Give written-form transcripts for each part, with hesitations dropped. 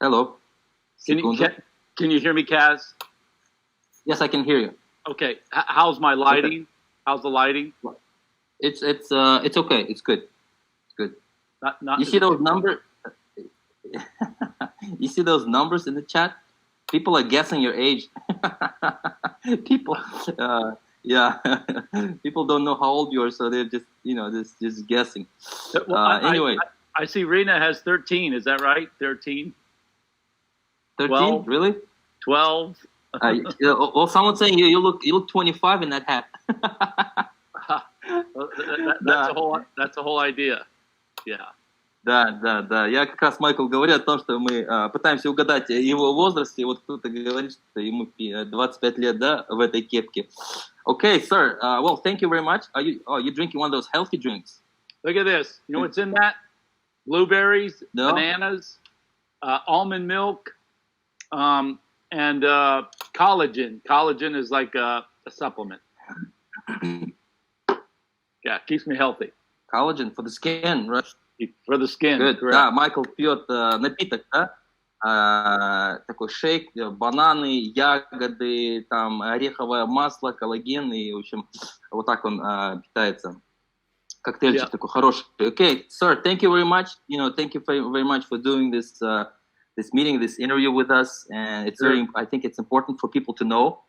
Hello. Can you hear me, Kaz? Yes, I can hear you. Okay. How's my lighting? Okay. How's the lighting? It's okay. It's good. It's good. You see those numbers? You see those numbers in the chat? People are guessing your age. People, yeah, people don't know how old you are, so they're just, just guessing. Anyway, I see Rena has 13. Is that right? 13. 13? 12? Really? 12. Well, someone's saying you look 25 in that hat. That's the whole idea. Yeah. Да. Я как раз Майкл говорю о том, что мы пытаемся угадать его возраст, и вот кто-то говорит, что ему 25 лет, да, в этой кепке. Okay, sir. Well, thank you very much. Are you drinking one of those healthy drinks? Look at this. You know what's in that? Blueberries, no? Bananas, almond milk, and collagen. Collagen is like a supplement. Yeah, keeps me healthy. Collagen for the skin, right? For the skin. Good. Correct. Да, Майкл пьет напиток, да? Такой шейк, бананы, ягоды, там ореховое масло, коллаген, и, в общем, вот так он питается. Коктейльчик такой хороший. Okay, sir, thank you very much. Thank you very much for doing this meeting, this interview with us, and it's I think it's important for people to know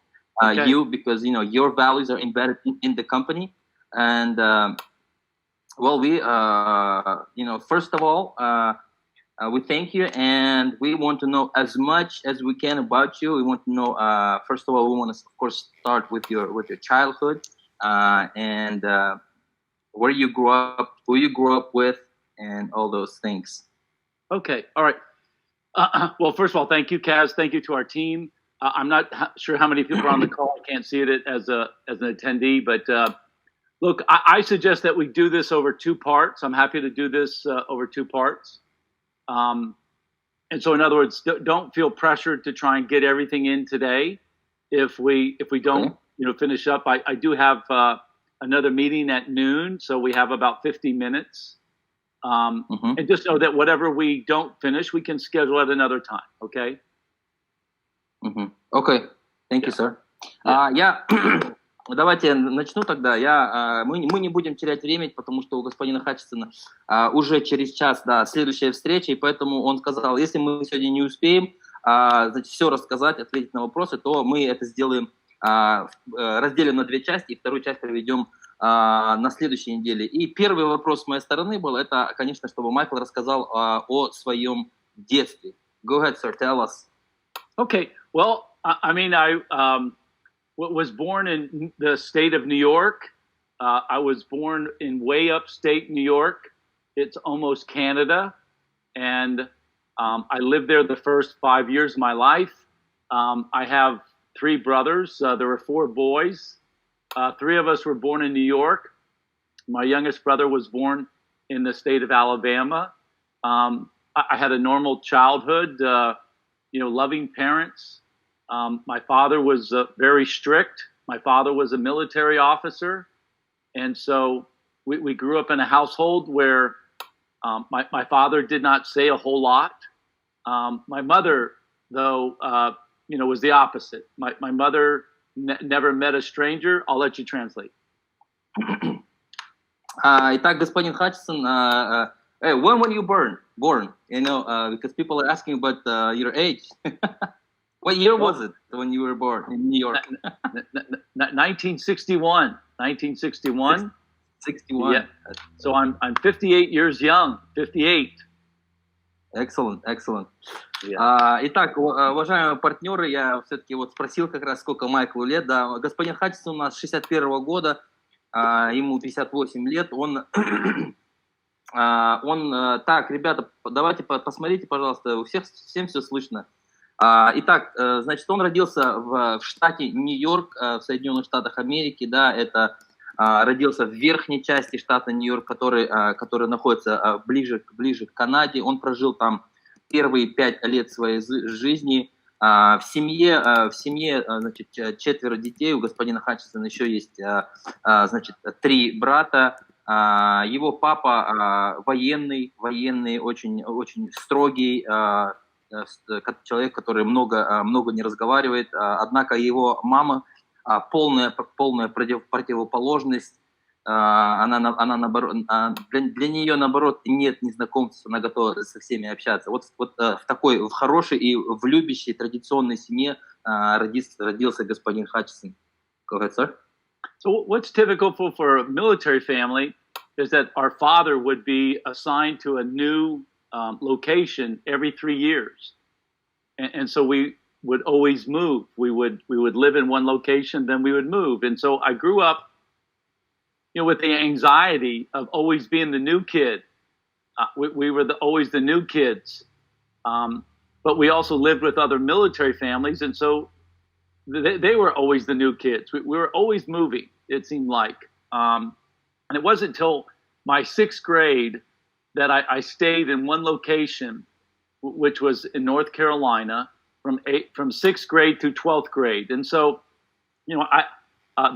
you, because your values are embedded in the company, and well, we first of all, we thank you, and we want to know as much as we can about you. We want to know, first of all, we want to, of course, start with your childhood, and where you grew up, who you grew up with, and all those things. Okay, all right. Well, first of all, thank you, Kaz. Thank you to our team. I'm not sure how many people are on the call. I can't see it as an attendee, but look, I suggest that we do this over 2 parts. I'm happy to do this over 2 parts. And so, in other words, don't feel pressured to try and get everything in today. If we don't, finish up, I do have another meeting at noon, so we have about 50 minutes. And just know that whatever we don't finish, we can schedule at another time. Okay. Okay. Thank you, sir. Давайте начну тогда. Мы не будем терять время, потому что у господина Хатчисона уже через час, следующая встреча, и поэтому он сказал, если мы сегодня не успеем, значит, все рассказать, ответить на вопросы, то мы это сделаем, разделим на 2 части, и вторую часть проведем на следующей неделе. И первый вопрос с моей стороны был, это, конечно, чтобы Майкл рассказал о своем детстве. Go ahead, sir, tell us. Okay, well, I mean, I was born in the state of New York. I was born in way upstate New York. It's almost Canada. And I lived there the first 5 years of my life. I have 3 brothers. There were 4 boys. 3 of us were born in New York. My youngest brother was born in the state of Alabama. I had a normal childhood, loving parents. My father was very strict. My father was a military officer. And so we grew up in a household where my father did not say a whole lot. My mother, though, was the opposite. My mother never met a stranger. I'll let you translate. Итак, господин Хатчисон, when were you born? Because people are asking about your age. What year was it when you were born in New York? 1961. 1961. 61. Yeah. So I'm 58 years young. 58. Excellent. Yeah. Итак, уважаемые партнеры, я все-таки спросил как раз, сколько Майклу лет. Да, господин Хатчисон у нас 61-го года, ему 58 лет. Он так, ребята, давайте посмотрите, пожалуйста, у всем все слышно. Итак, значит, он родился в штате Нью-Йорк, в Соединенных Штатах Америки, да, это родился в верхней части штата Нью-Йорк, который находится ближе к Канаде. Он прожил там первые 5 лет своей жизни. В семье, значит, 4 детей, у господина Хатчисона еще есть, значит, 3 брата. Его папа военный, очень, очень строгий, человек, который много не разговаривает, однако его мама полная противоположность. Она наоборот, для нее, наоборот, нет незнакомцев, она готова со всеми общаться. Вот в хорошей и в любящей традиционной семье родился господин Хатчисон. Go ahead, sir. So what's typical for a military family is that our father would be assigned to a new location every 3 years. And so we would always move. We would live in one location, then we would move. And so I grew up, with the anxiety of always being the new kid. We were always the new kids. But we also lived with other military families, and so they were always the new kids. We were always moving, it seemed like. And it wasn't until my 6th grade that I stayed in one location, which was in North Carolina, from 6th grade to 12th grade. And so,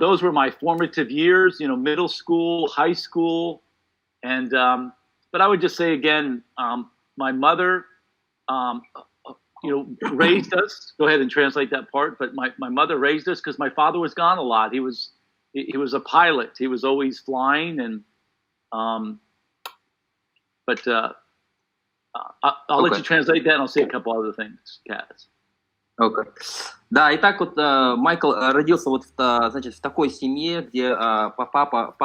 those were my formative years, middle school, high school. And, but I would just say again, my mother, raised us. Go ahead and translate that part. But my mother raised us because my father was gone a lot. He was a pilot. He was always flying. And, I'll let you translate that, and I'll say a couple other things, Kaz. Okay. Да, и так вот Майкл родился в такой семье, где папа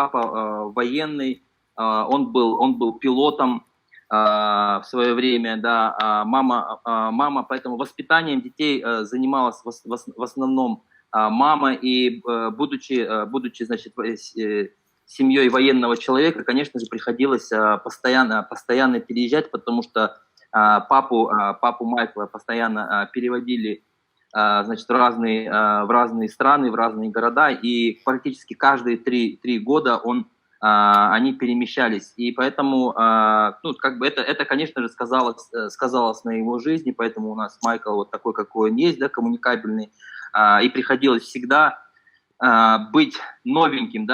военный, он был пилотом в свое время, да, мама, поэтому воспитанием детей занималась в основном мама, и будучи семьей военного человека, конечно же, приходилось постоянно переезжать, потому что папу Майкла постоянно переводили, в разные страны, в разные города, и практически каждые 3 года они перемещались, и поэтому, это, конечно же, сказалось на его жизни, поэтому у нас Майкл вот такой, какой он есть, да, коммуникабельный, и приходилось всегда быть новеньким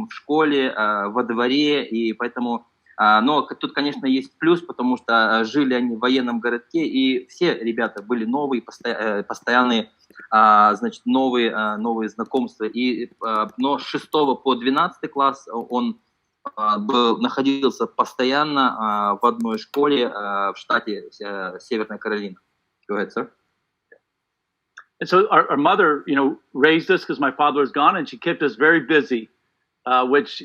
в школе, во дворе, и поэтому, но тут, конечно, есть плюс, потому что жили они в военном городке, и все ребята были новые, постоянные, новые знакомства, но с 6 по 12 класс он находился постоянно в одной школе в штате Северная Каролина. Go ahead, sir. And so our mother, raised us because my father was gone, and she kept us very busy, which,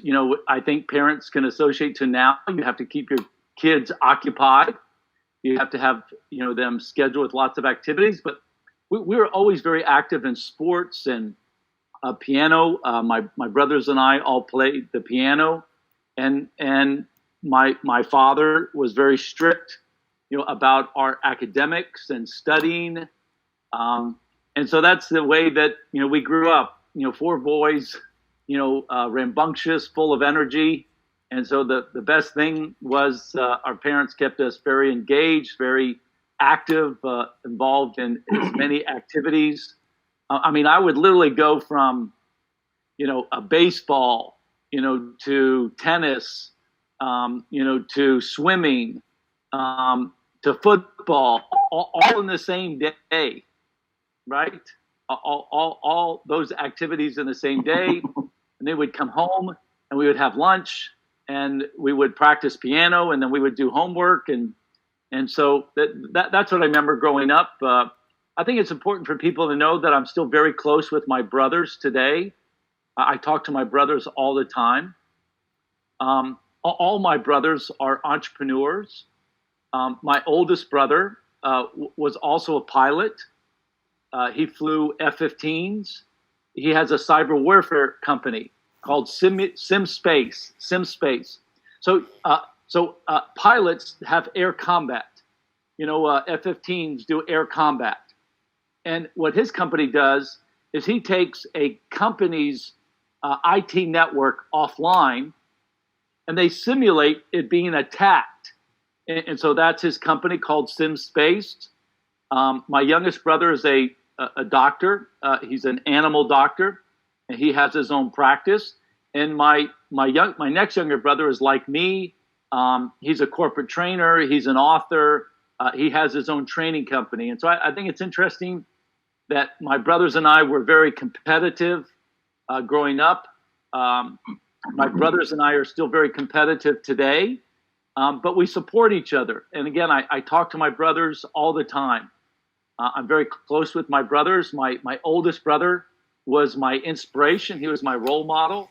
I think parents can associate to now. You have to keep your kids occupied. You have to have, them scheduled with lots of activities. But we were always very active in sports and piano. My brothers and I all played the piano. And my father was very strict, about our academics and studying. And so that's the way that, we grew up, 4 boys, rambunctious, full of energy. And so the best thing was our parents kept us very engaged, very active, involved in as many activities. I would literally go from, a baseball, to tennis, to swimming, to football, all in the same day. Right? All those activities in the same day, and they would come home, and we would have lunch, and we would practice piano, and then we would do homework, and so that's what I remember growing up. I think it's important for people to know that I'm still very close with my brothers today. I talk to my brothers all the time. All my brothers are entrepreneurs. My oldest brother was also a pilot. He flew F-15s. He has a cyber warfare company called SimSpace. So pilots have air combat. F-15s do air combat. And what his company does is he takes a company's IT network offline, and they simulate it being attacked. And so that's his company called SimSpace. My youngest brother is a doctor. He's an animal doctor, and he has his own practice. And my next younger brother is like me. He's a corporate trainer. He's an author. he has his own training company. And so I think it's interesting that my brothers and I were very competitive growing up. My brothers and I are still very competitive today, but we support each other. And again, I talk to my brothers all the time. I'm very close with my brothers. My oldest brother was my inspiration. He was my role model.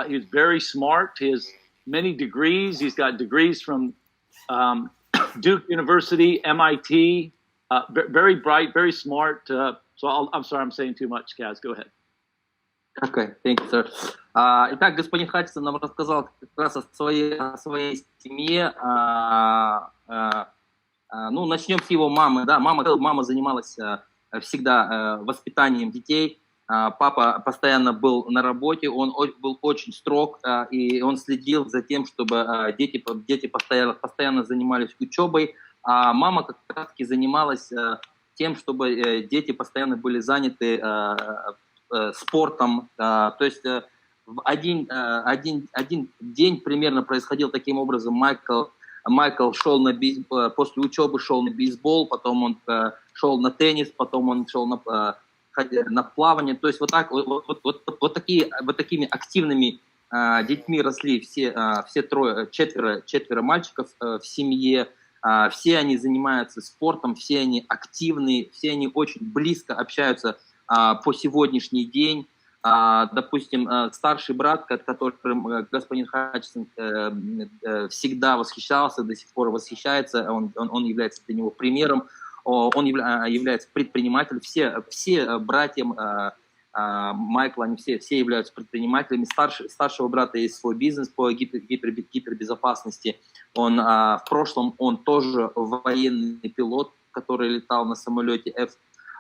He was very smart. He has many degrees. He's got degrees from Duke University, MIT, very bright, very smart. I'm sorry, I'm saying too much, Kaz. Go ahead. Okay, thank you, sir. Итак, господин Хатчисон нам рассказал как раз о своей семье. Ну, начнем с его мамы. Да, мама занималась всегда воспитанием детей. Папа постоянно был на работе, он был очень строг, и он следил за тем, чтобы дети постоянно занимались учебой, а мама как раз-таки занималась тем, чтобы дети постоянно были заняты спортом. То есть в один день примерно происходил таким образом. Майкл шел после учебы шел на бейсбол, потом он шел на теннис, потом он шел на плавание. То есть вот такими активными детьми росли четверо мальчиков в семье. Все они занимаются спортом, все они активны, все они очень близко общаются по сегодняшний день. Допустим, старший брат, которым господин Хатчисон всегда восхищался, до сих пор восхищается, он является для него примером, он является предпринимателем. Все братья Майкла, они все являются предпринимателями. Старшего брата есть свой бизнес по гипербезопасности. В прошлом он тоже военный пилот, который летал на самолете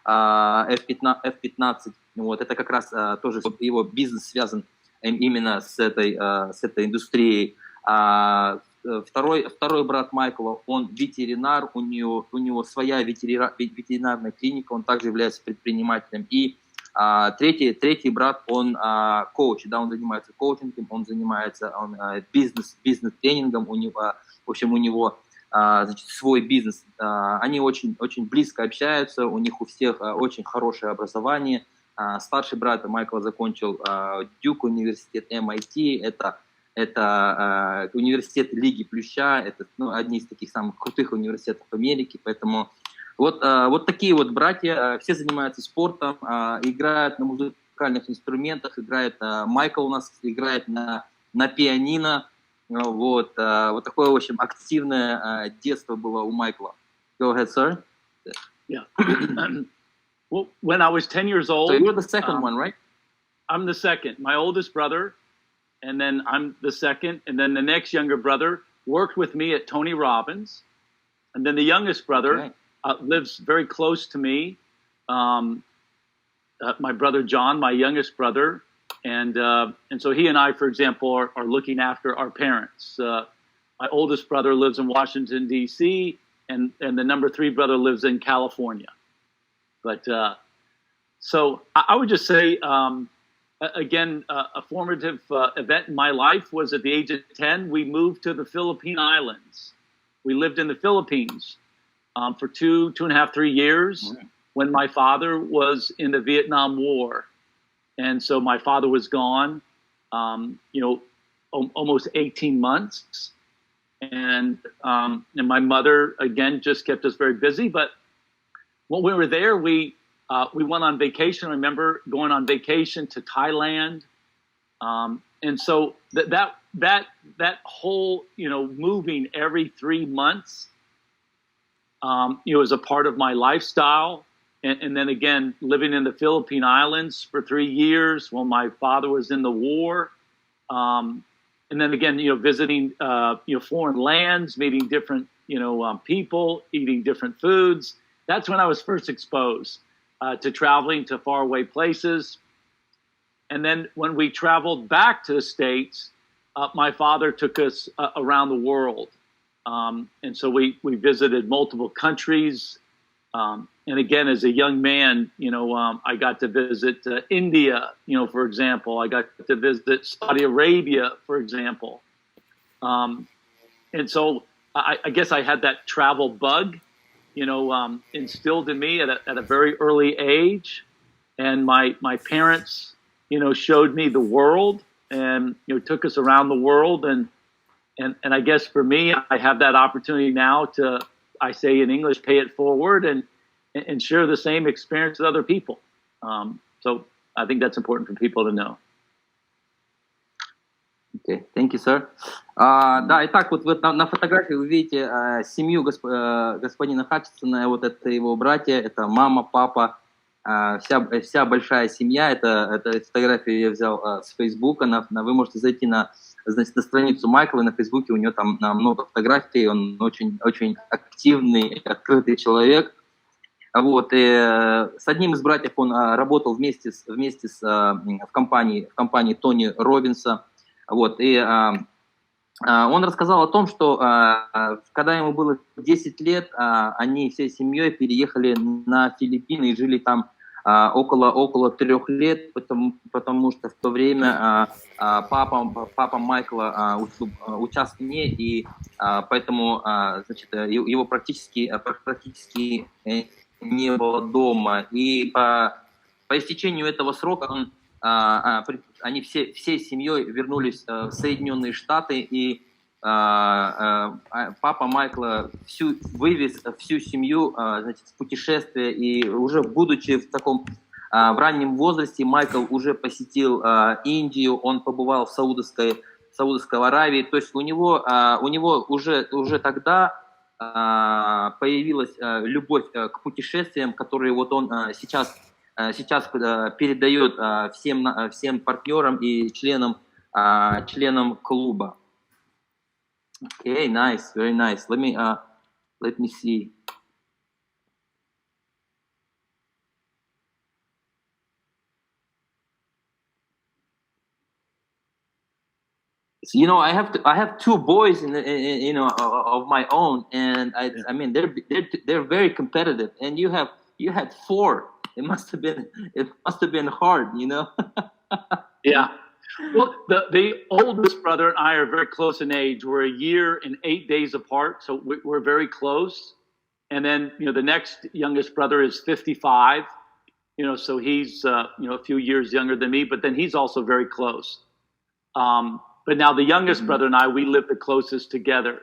F-15. Вот, это как раз тоже его бизнес связан именно с этой индустрией. Второй брат Майкла, он ветеринар, у него своя ветеринарная клиника, он также является предпринимателем. И третий брат, он коуч, да, он занимается коучингом, он занимается бизнес-тренингом, у него значит, свой бизнес. Они очень близко общаются, у них у всех очень хорошее образование. Старший брат Майкла закончил Duke университет, MIT, это университет Лиги Плюща, это одни из таких самых крутых университетов Америки, поэтому вот такие вот братья, все занимаются спортом, играют на музыкальных инструментах, Майкл у нас играет на пианино, вот такое, в общем, активное детство было у Майкла. Go ahead, sir. Yeah. Well, when I was 10 years old... So you're the second one, right? I'm the second. My oldest brother, and then I'm the second, and then the next younger brother worked with me at Tony Robbins, and then the youngest brother lives very close to me. My brother John, my youngest brother, and so he and I, for example, are looking after our parents. My oldest brother lives in Washington, D.C., and the number 3 brother lives in California. But so I would just say, again, a formative event in my life was at the age of 10, we moved to the Philippine Islands. We lived in the Philippines for 2.5, 3 years when my father was in the Vietnam War. And so my father was gone, almost 18 months. And my mother, again, just kept us very busy. But when we were there, we went on vacation. I remember going on vacation to Thailand. And so that whole, moving every 3 months, was a part of my lifestyle. And then again, living in the Philippine Islands for 3 years while my father was in the war. And then again, visiting, foreign lands, meeting different, people, eating different foods. That's when I was first exposed to traveling to faraway places. And then when we traveled back to the States, my father took us around the world. And so we visited multiple countries. And again, as a young man, I got to visit India, for example. I got to visit Saudi Arabia, for example. And so I guess I had that travel bug. instilled in me at a very early age. And my parents, showed me the world and, took us around the world. And I guess for me, I have that opportunity now to, I say in English, pay it forward and share the same experience with other people. So I think that's important for people to know. Okay, thank you, sir. Да, итак, вот на фотографии вы видите семью господина Хатчисона, вот это его братья, это мама, папа, вся большая семья. Это фотографию я взял с Фейсбука. Вы можете зайти на страницу Майкла на Фейсбуке, у него там много фотографий, он очень, очень активный, открытый человек. Вот, и с одним из братьев он работал вместе в компании Тони Роббинса. Вот, и он рассказал о том, что когда ему было 10 лет, они всей семьей переехали на Филиппины и жили там около 3 лет, потому что в то время папа Майкла участвовал в ней, и поэтому значит, его практически не было дома. И по истечению этого срока они всей семьей вернулись в Соединенные Штаты, и папа Майкла вывез всю семью, значит, в путешествие, и уже будучи в таком в раннем возрасте Майкл уже посетил Индию, он побывал в Саудовской Аравии, то есть у него уже тогда появилась любовь к путешествиям, которые вот он сейчас передает всем партнерам и членам клуба. Okay, nice, very nice. Let me see. So, I have 2 boys of my own, and I mean they're very competitive, and you had 4. It must have been hard, Yeah. Well, the oldest brother and I are very close in age. We're a year and 8 days apart, so we're very close. And then, the next youngest brother is 55, so he's, a few years younger than me, but then he's also very close. But now the youngest brother and I, we live the closest together.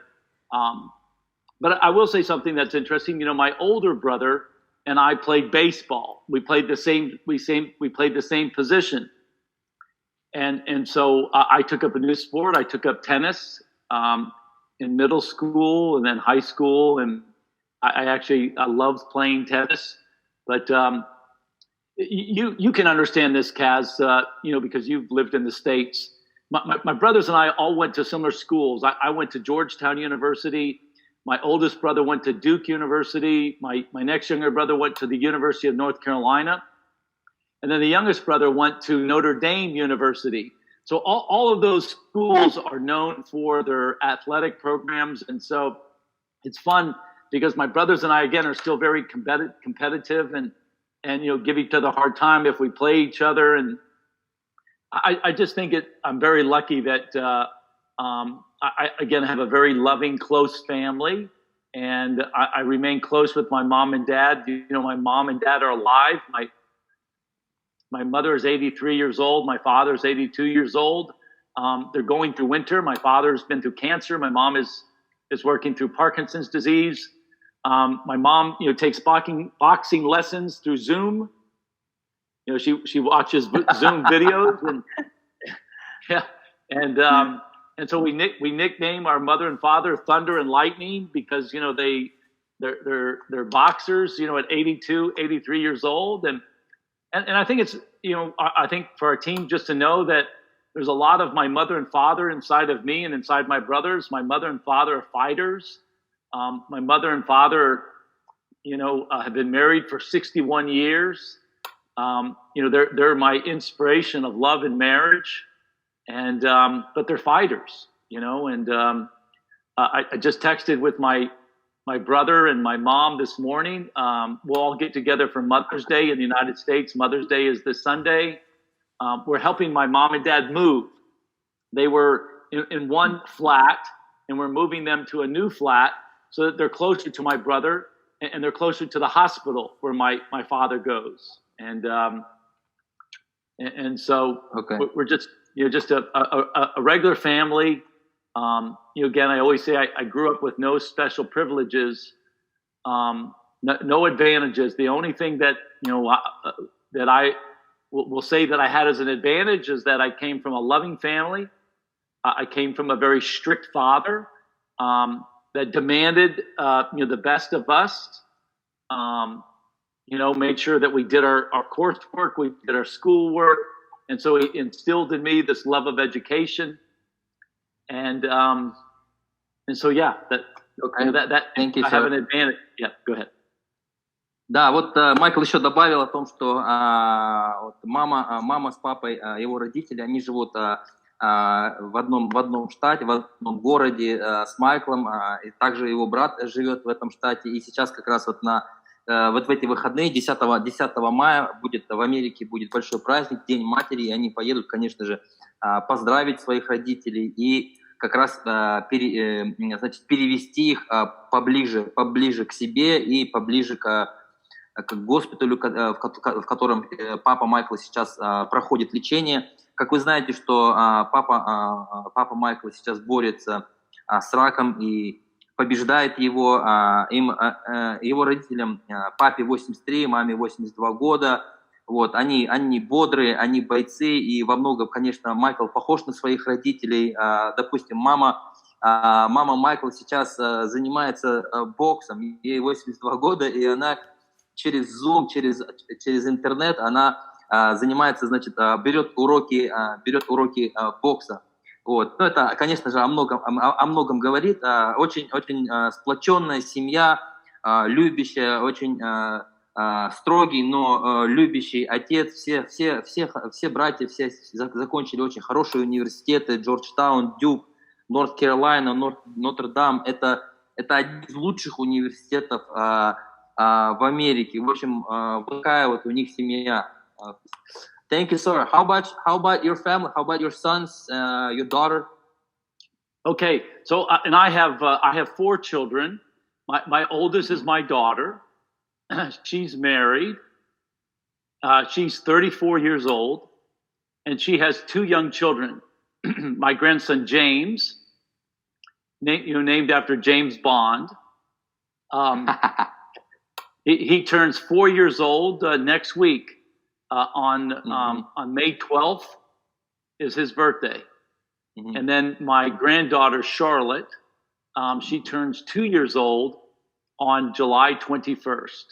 But I will say something that's interesting. My older brother and I played baseball. We played the same position. And so I took up a new sport. I took up tennis in middle school and then high school, and I loved playing tennis. But you can understand this, Kaz, because you've lived in the States. My brothers and I all went to similar schools. I went to Georgetown University. My oldest brother went to Duke University. My next younger brother went to the University of North Carolina. And then the youngest brother went to Notre Dame University. So all of those schools are known for their athletic programs. And so it's fun because my brothers and I, again, are still very competitive and give each other a hard time if we play each other. And I just think I'm very lucky that I, again, have a very loving, close family. And I remain close with my mom and dad. My mom and dad are alive. My mother is 83 years old. My father is 82 years old. They're going through winter. My father's been through cancer. My mom is working through Parkinson's disease. My mom, takes boxing lessons through Zoom. She watches Zoom videos, and yeah, and so we nickname our mother and father Thunder and Lightning because they're boxers. At 82, 83 years old, and I think it's I think for our team just to know that there's a lot of my mother and father inside of me and inside my brothers. My mother and father are fighters. My mother and father, have been married for 61 years. They're my inspiration of love and marriage, and but they're fighters, And I just texted with my brother and my mom this morning. We'll all get together for Mother's Day in the United States. Mother's Day is this Sunday. We're helping my mom and dad move. They were in one flat, and we're moving them to a new flat so that they're closer to my brother and they're closer to the hospital where my father goes. And so we're just, just a regular family. Again, I always say I grew up with no special privileges, no advantages. The only thing that, that I will say that I had as an advantage is that I came from a loving family. I came from a very strict father that demanded, the best of us. Made sure that we did our coursework, we did our schoolwork, and so he instilled in me this love of education. And so that Thank you, I have an advantage. Yeah, go ahead. Да, вот Майкл еще добавил о том, что вот мама с папой, его родители, они живут в одном штате, в одном городе с Майклом, и также его брат живет в этом штате, и сейчас как раз вот в эти выходные, 10 мая, в Америке будет большой праздник, День матери, и они поедут, конечно же, поздравить своих родителей и как раз перевести их поближе к себе и поближе к госпиталю, в котором папа Майкла сейчас проходит лечение. Как вы знаете, что папа Майкла сейчас борется с раком и побеждает его. Его родителям, папе 83, маме 82 года. Вот, они бодрые, они бойцы, и во многом, конечно, Майкл похож на своих родителей. Допустим, мама Майкла сейчас занимается боксом, ей 82 года, и она через Zoom, через интернет, она занимается, значит, берет уроки бокса. Вот. Ну, это, конечно же, о многом говорит. Очень сплоченная семья, любящая, очень строгий, но любящий отец. Все братья, все закончили очень хорошие университеты. Джорджтаун, Дюк, Норт-Каролайна, Нотр-Дам. Это один из лучших университетов в Америке. В общем, такая вот у них семья. Thank you, sir. How about your family? How about your sons, your daughter? Okay, so and I have 4 children. My oldest is my daughter. She's married. She's 34 years old, and she has 2 young children. My grandson James, named after James Bond. He turns 4 years old next week. On May 12th is his birthday. Mm-hmm. And then my granddaughter, Charlotte, she turns 2 years old on July 21st.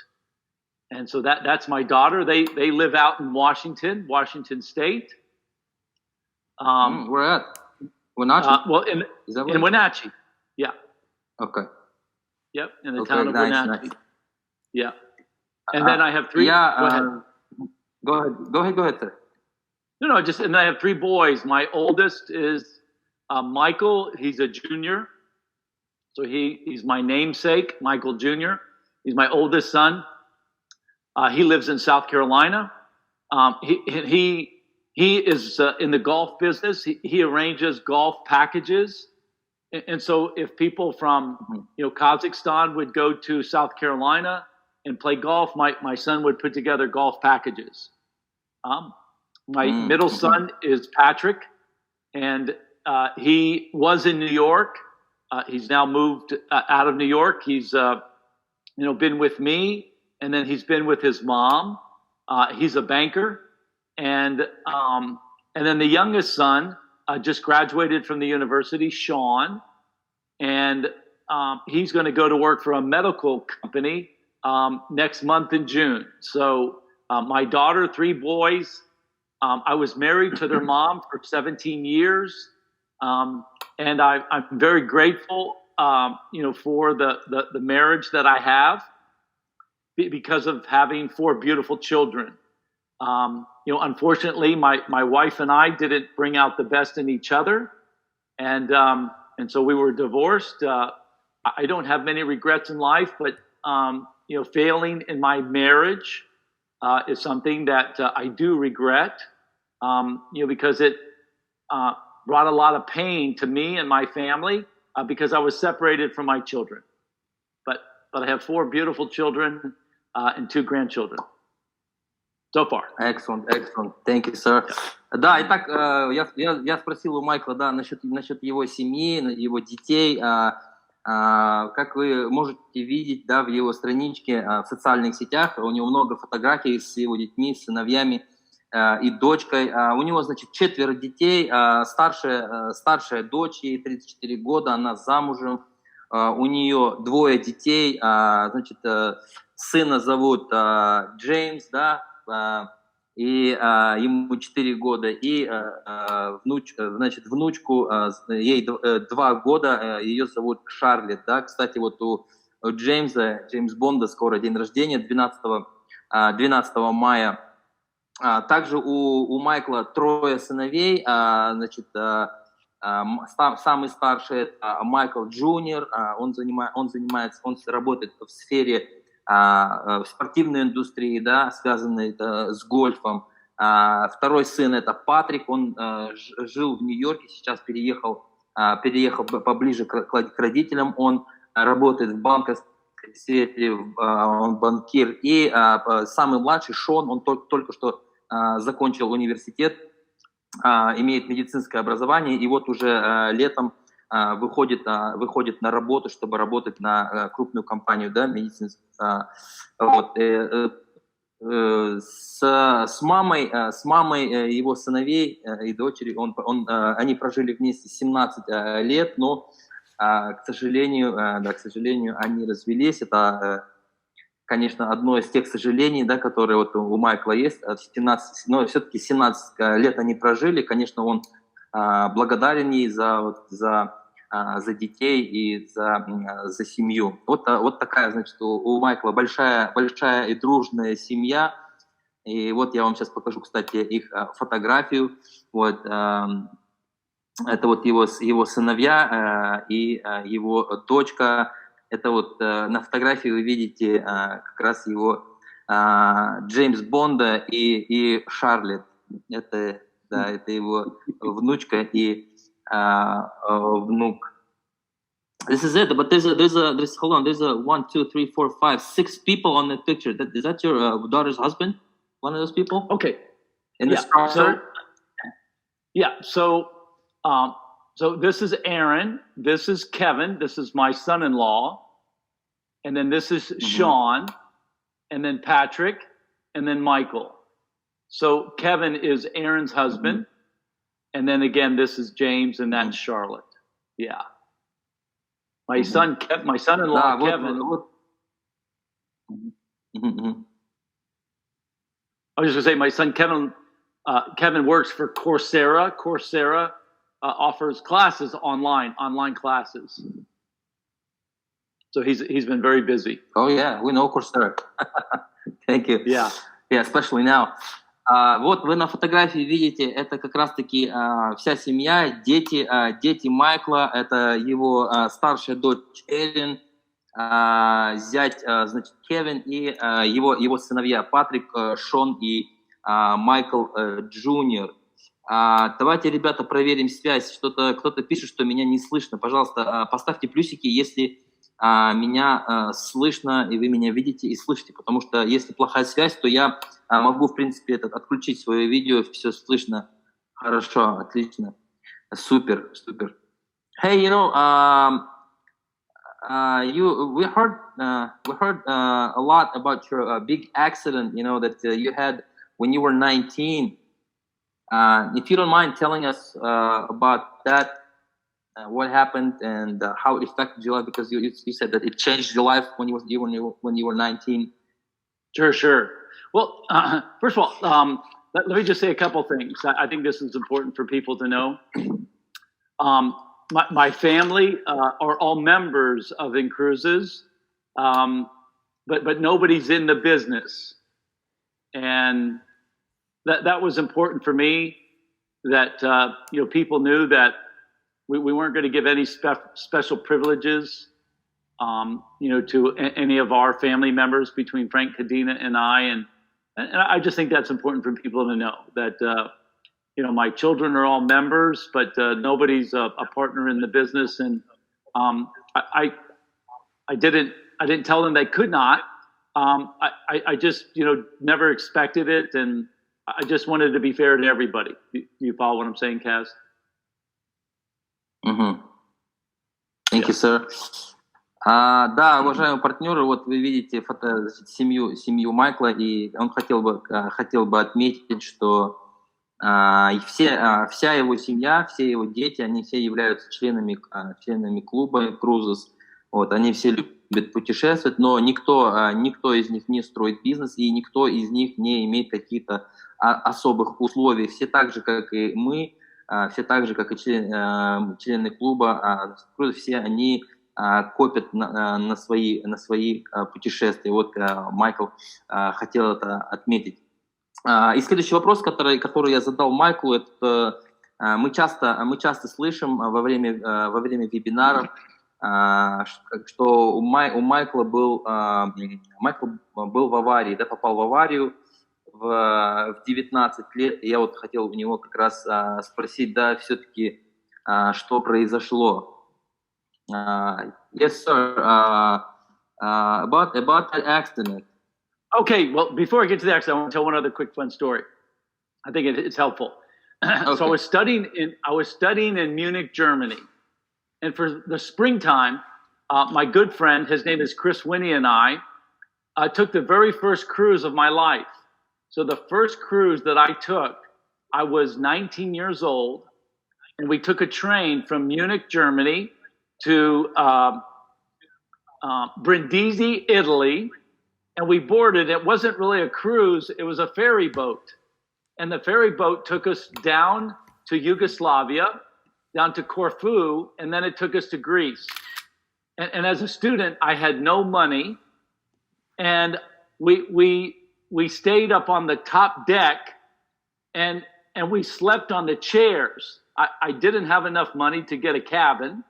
And so that's my daughter. They live out in Washington State. Where at? Wenatchee? Well, in Wenatchee. Yeah. Okay. Yep, in the town of Wenatchee. Nice. Yeah. And then I have 3. Go ahead. Go ahead, sir. No, and I have 3 boys. My oldest is Michael. He's a junior. So he's my namesake, Michael Jr. He's my oldest son. He lives in South Carolina. He is in the golf business. He arranges golf packages. And so if people from Kazakhstan would go to South Carolina and play golf, my son would put together golf packages. My middle son is Patrick, and he was in New York. He's now moved out of New York. He's been with me, and then he's been with his mom. He's a banker, and then the youngest son just graduated from the university, Sean, and he's going to go to work for a medical company next month in June. So my daughter, 3 boys. I was married to their mom for 17 years, and I'm very grateful, for the marriage that I have because of having 4 beautiful children. Unfortunately, my wife and I didn't bring out the best in each other, and so we were divorced. I don't have many regrets in life, but failing in my marriage is something that I do regret, because it brought a lot of pain to me and my family because I was separated from my children. But I have 4 beautiful children and 2 grandchildren so far. Excellent. Thank you, sir. Да, итак, я спросил у Майкла, да, насчет его семьи, его детей. Как вы можете видеть, да, в его страничке в социальных сетях, у него много фотографий с его детьми, с сыновьями и дочкой. У него, значит, 4 детей. Старшая дочь, ей 34 года, она замужем. У нее 2 детей. Значит, сына зовут Джеймс, да, и ему 4 года, и внучку, ей 2 года, ее зовут Шарлетт, да, кстати, вот у Джеймс Бонда скоро день рождения, 12 мая. Также у Майкла 3 сыновей, значит, самый старший это Майкл Джуниор, он работает в сфере в спортивной индустрии, да, связанной с гольфом. Второй сын это Патрик, он жил в Нью-Йорке, сейчас переехал поближе к родителям, он работает в банковской сфере, он банкир. И самый младший Шон, он только что закончил университет, имеет медицинское образование, и вот уже летом выходит на работу, чтобы работать на крупную компанию, да, медицинскую. Вот. С мамой его сыновей и дочери они прожили вместе 17 лет, но, к сожалению, они развелись. Это, конечно, одно из тех сожалений, да, которые вот у Майкла есть. 17, но все-таки 17 лет они прожили. Конечно, он благодарен ей за детей и за семью. Вот такая, значит, у Майкла большая и дружная семья. И вот я вам сейчас покажу, кстати, их фотографию. Вот, это вот его сыновья и его дочка. Это вот на фотографии вы видите как раз его Джеймс Бонда и Шарлетт. Это его внучка и внук. This is it, but there's hold on, there's a 1, 2, 3, 4, 5, 6 people on the picture. Is that your daughter's husband? One of those people? Okay. In the structure? So this is Aaron, this is Kevin, this is my son-in-law, and then this is Sean, and then Patrick, and then Michael. So Kevin is Aaron's husband, and then again, this is James, and that's Charlotte. Yeah. My son-in-law, Kevin. I was just gonna say, my son Kevin works for Coursera. Coursera offers classes online classes. So he's been very busy. Oh yeah, we know Coursera. Thank you. Yeah, especially now. Вот вы на фотографии видите, это как раз-таки вся семья, дети Майкла, это его старшая дочь Эллен, зять, значит, Кевин и его сыновья Патрик, Шон и Майкл Джуниор. Давайте, ребята, проверим связь. Кто-то пишет, что меня не слышно. Пожалуйста, поставьте плюсики, если меня слышно, и вы меня видите и слышите, потому что если плохая связь, то я могу, в принципе, отключить свое видео, все слышно. Хорошо, отлично. Супер. Hey, we heard a lot about your big accident, that you had when you were 19. If you don't mind telling us about that, what happened and how it affected your life, because you said that it changed your life when you were 19. Sure. Well, first of all, let me just say a couple things. I think this is important for people to know. My family are all members of Incruises, but nobody's in the business, and that was important for me. That people knew that we weren't going to give any special privileges, to any of our family members between Frank Cadena and I, and I just think that's important for people to know that. My children are all members, but nobody's a partner in the business. And I didn't didn't tell them they could not. I just, never expected it, and I just wanted to be fair to everybody. Do you follow what I'm saying, Kaz? Mm-hmm. Thank you, sir. Да, уважаемые партнеры, вот вы видите семью Майкла, и он хотел бы отметить, что вся его семья, все его дети, они все являются членами клуба Incruises. Вот, они все любят путешествовать, но никто из них не строит бизнес, и никто из них не имеет каких-то особых условий. Все так же, как и мы, все так же, как и члены клуба, все они копят на свои путешествия. Вот Майкл хотел это отметить. И следующий вопрос, который я задал Майклу, это мы часто слышим во время вебинаров, что у Майкла Майкл был в аварии, да, попал в аварию в 19 лет. И я вот хотел у него как раз спросить, да, все-таки, что произошло. Yes, sir. About that accident. Okay, well, before I get to the accident, I want to tell one other quick fun story. I think it's helpful. Okay. So I was studying in Munich, Germany, and for the springtime, my good friend, his name is Chris Winnie, and I took the very first cruise of my life. So the first cruise that I took, I was 19 years old, and we took a train from Munich, Germany, to Brindisi, Italy. And we boarded. It wasn't really a cruise. It was a ferry boat. And the ferry boat took us down to Yugoslavia, down to Corfu, and then it took us to Greece. And as a student, I had no money. And we stayed up on the top deck, and we slept on the chairs. I didn't have enough money to get a cabin.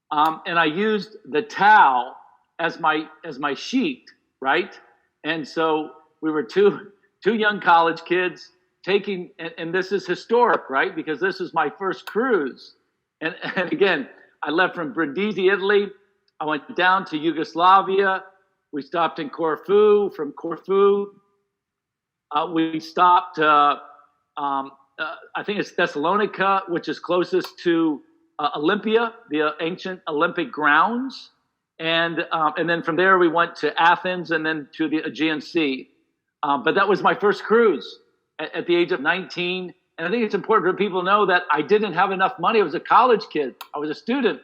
And I used the towel as my sheet. Right? And so we were two young college kids taking, and this is historic, right? Because this is my first cruise. And again, I left from Brindisi, Italy. I went down to Yugoslavia. We stopped in Corfu. From Corfu, we stopped, I think it's Thessalonica, which is closest to Olympia, the ancient Olympic grounds. And then from there, we went to Athens and then to the Aegean Sea. But that was my first cruise at the age of 19. And I think it's important for people to know that I didn't have enough money. I was a college kid. I was a student.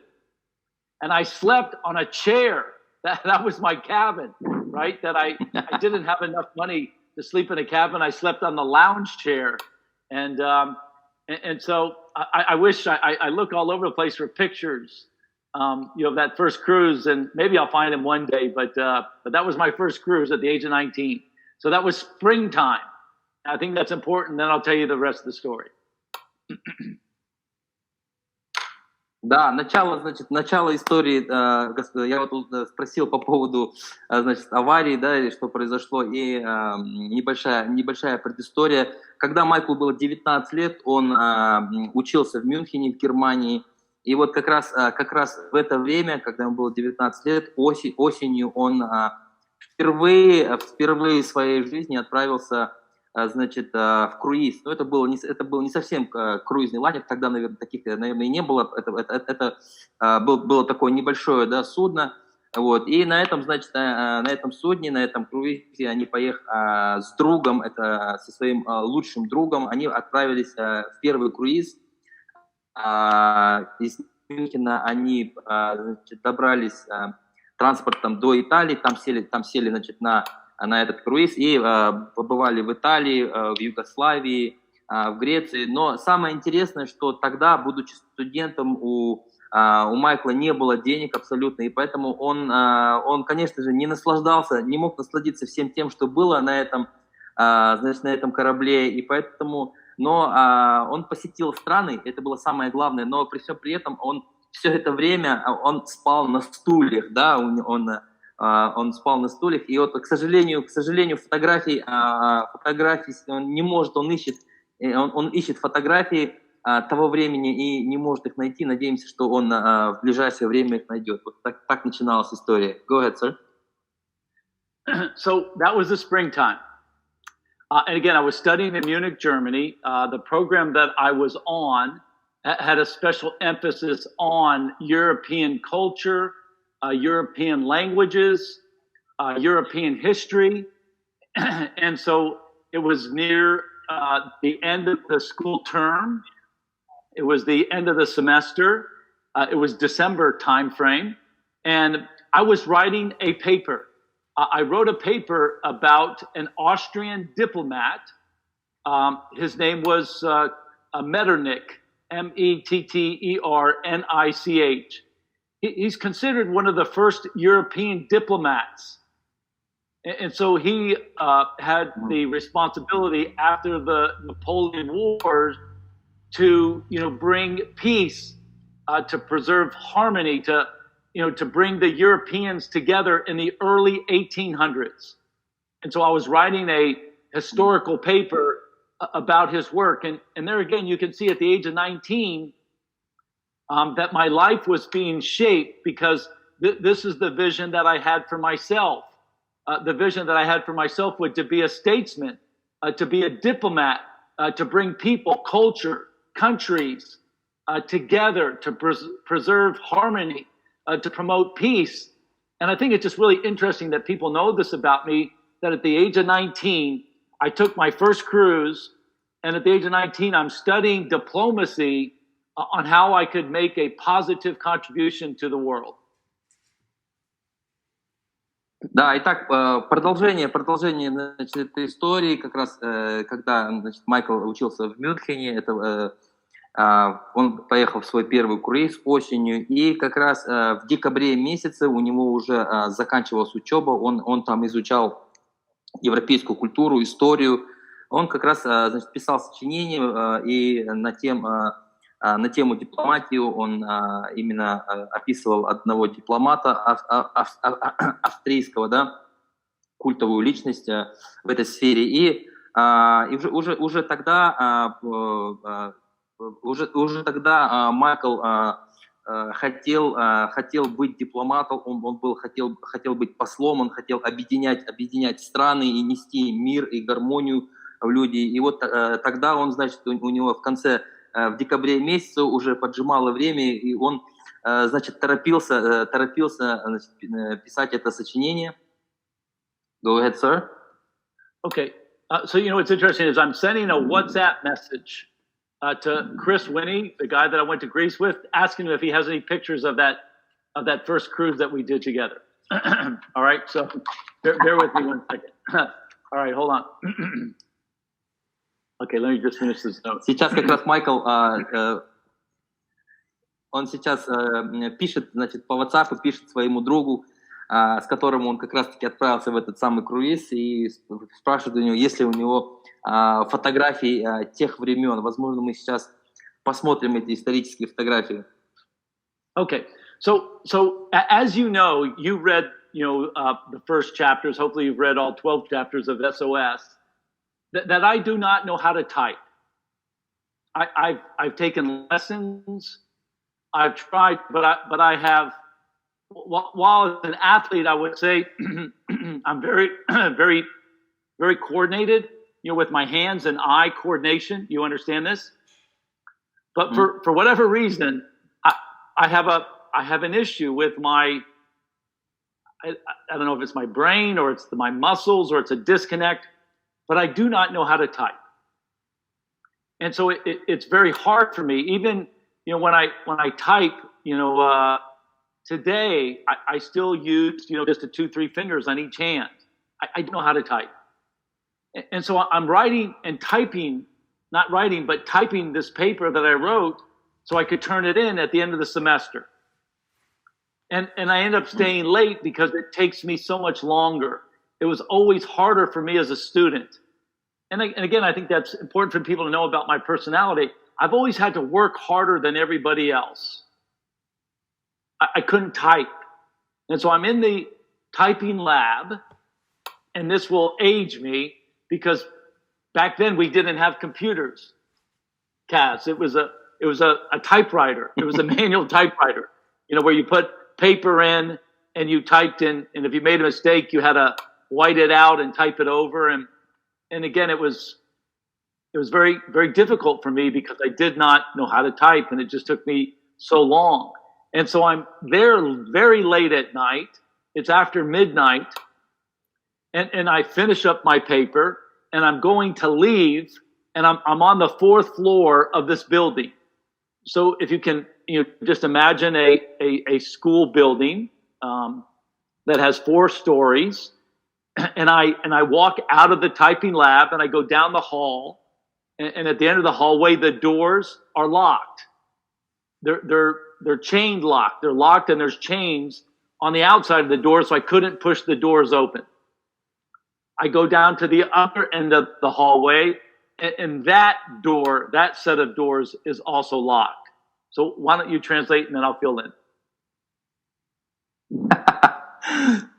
And I slept on a chair. That was my cabin, right? That I didn't have enough money to sleep in a cabin. I slept on the lounge chair. And so I wish I look all over the place for pictures. Of that first cruise, and maybe I'll find him one day, but that was my first cruise at the age of 19. So that was springtime. I think that's important, then I'll tell you the rest of the story. Да, начало истории, я вот спросил по поводу, аварии, да, или что произошло, и небольшая предыстория. Когда Майклу было 19 лет, он учился в Мюнхене, в Германии. И вот как раз в это время, когда ему было 19 лет, осенью он впервые в своей жизни отправился, в круиз. Но это был не совсем круизный лайнер, тогда, наверное, и не было. Это было такое небольшое, да, судно. Вот. И на этом судне, на этом круизе они поехали с другом, со своим лучшим другом, они отправились в первый круиз. Из Мюнхена они добрались транспортом до Италии, там сели на этот круиз и побывали в Италии, в Югославии, в Греции. Но самое интересное, что тогда, будучи студентом, у Майкла не было денег абсолютно, и поэтому он, конечно же, не мог насладиться всем тем, что было на этом корабле, и поэтому... Но он посетил страны, это было самое главное, но при всем при этом он все это время он спал на стульях, да, он спал на стульях, и вот, к сожалению, фотографий он не может, он ищет фотографии, того времени и не может их найти. Надеемся, что он в ближайшее время их найдет. Вот так начиналась история. Go ahead, sir. So that was the springtime. And again, I was studying in Munich, Germany. The program that I was on had a special emphasis on European culture, European languages, European history. And so it was near the end of the school term. It was the end of the semester. It was December timeframe. And I was writing a paper. I wrote a paper about an Austrian diplomat. His name was Metternich, Metternicch. He's considered one of the first European diplomats. And so he had the responsibility after the Napoleon Wars to, bring peace, to preserve harmony, to bring the Europeans together in the early 1800s. And so I was writing a historical paper about his work. And there again, you can see at the age of 19 that my life was being shaped because this is the vision that I had for myself. The vision that I had for myself was to be a statesman, to be a diplomat, to bring people, culture, countries together, to preserve harmony, to promote peace. And I think it's just really interesting that people know this about me, that at the age of 19, I took my first cruise, and at the age of 19, I'm studying diplomacy on how I could make a positive contribution to the world. Да, итак, продолжение, значит, этой истории, как раз, когда, значит, Майкл учился в Мюнхене, он поехал в свой первый круиз осенью, и как раз в декабре месяце у него уже заканчивалась учеба, он там изучал европейскую культуру, историю, он как раз, значит, писал сочинения и на тему дипломатии он именно описывал одного дипломата австрийского, да, культовую личность в этой сфере. И уже тогда Майкл хотел быть дипломатом, он хотел быть послом, он хотел объединять страны и нести мир и гармонию в люди. И вот тогда он, значит, у него в в декабре месяце уже поджимало время, и он, значит, торопился значит, писать это сочинение. Go ahead, sir. Okay. So, what's interesting is I'm sending a WhatsApp message to Chris Winnie, the guy that I went to Greece with, asking him if he has any pictures of that first cruise that we did together. All right. So bear with me one second. All right. Hold on. Okay, let me just finish this note. Сейчас как раз Майкл, он сейчас пишет, значит, по WhatsApp, пишет своему другу, с которым он как раз-таки отправился в этот самый круиз, и спрашивает у него, есть ли у него фотографии тех времен. Возможно, мы сейчас посмотрим эти исторические фотографии. Okay, so as you know, you read, the first chapters. Hopefully, you've read all 12 chapters of SOS. That I do not know how to type. I've taken lessons. I've tried, but I have. While as an athlete, I would say I'm very, very, very coordinated. With my hands and eye coordination. You understand this? But for whatever reason, I have an issue with my. I don't know if it's my brain or it's my muscles or it's a disconnect. But I do not know how to type. And so it's very hard for me. Even, when I type, today, I still use, just the 2-3 fingers on each hand. I don't know how to type. And so I'm writing and typing, not writing, but typing this paper that I wrote so I could turn it in at the end of the semester. And I end up staying late because it takes me so much longer. It was always harder for me as a student. And again, I think that's important for people to know about my personality. I've always had to work harder than everybody else. I couldn't type. And so I'm in the typing lab, and this will age me because back then we didn't have computers. Cass. It was a typewriter. It was a manual typewriter, where you put paper in and you typed in, and if you made a mistake, you had to white it out and type it over. And again, it was very, very difficult for me because I did not know how to type, and it just took me so long. And so I'm there very late at night. It's after midnight, and I finish up my paper, and I'm going to leave, and I'm on the fourth floor of this building. So if you can, just imagine a school building that has 4 stories, and I walk out of the typing lab, and I go down the hall, and at the end of the hallway, the doors are locked. They're chain locked. They're locked, and there's chains on the outside of the door, so I couldn't push the doors open. I go down to the upper end of the hallway, and that set of doors is also locked. So why don't you translate, and then I'll fill in.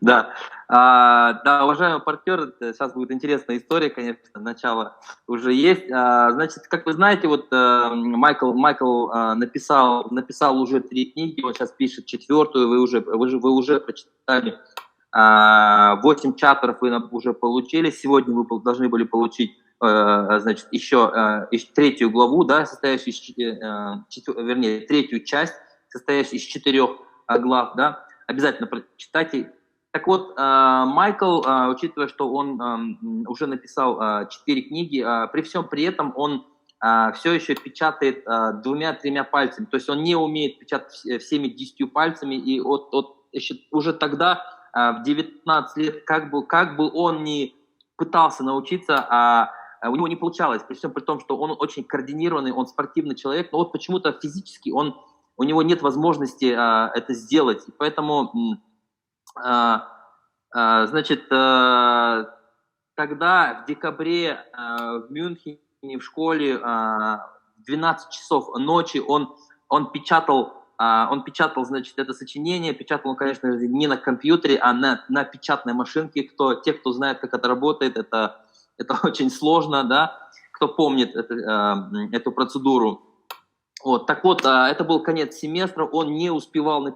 Да, да, уважаемый партнер, сейчас будет интересная история, конечно, начало уже есть. Значит, как вы знаете, вот Майкл написал уже 3 книги, он сейчас пишет 4-ю, вы уже прочитали 8 чаптеров, вы уже получили. Сегодня вы должны были получить, значит, еще 3-ю главу, да, состоящую из, 3-ю часть, состоящую из 4 глав, да. Обязательно прочитайте. Так вот, Майкл, учитывая, что он уже написал 4 книги, при всем при этом он все еще печатает 2-3 пальцами. То есть он не умеет печатать всеми 10 пальцами. И еще уже тогда, в 19 лет, как бы он ни пытался научиться, у него не получалось. При всем при том, что он очень координированный, он спортивный человек, но вот почему-то физически у него нет возможности это сделать. И поэтому, значит, тогда в декабре в Мюнхене в школе в 12 часов ночи он печатал, значит, это сочинение. Печатал он, конечно, не на компьютере, а на печатной машинке. Те, кто знает, как это работает, это очень сложно, да, кто помнит эту процедуру. Вот, так вот, это был конец семестра, он не успевал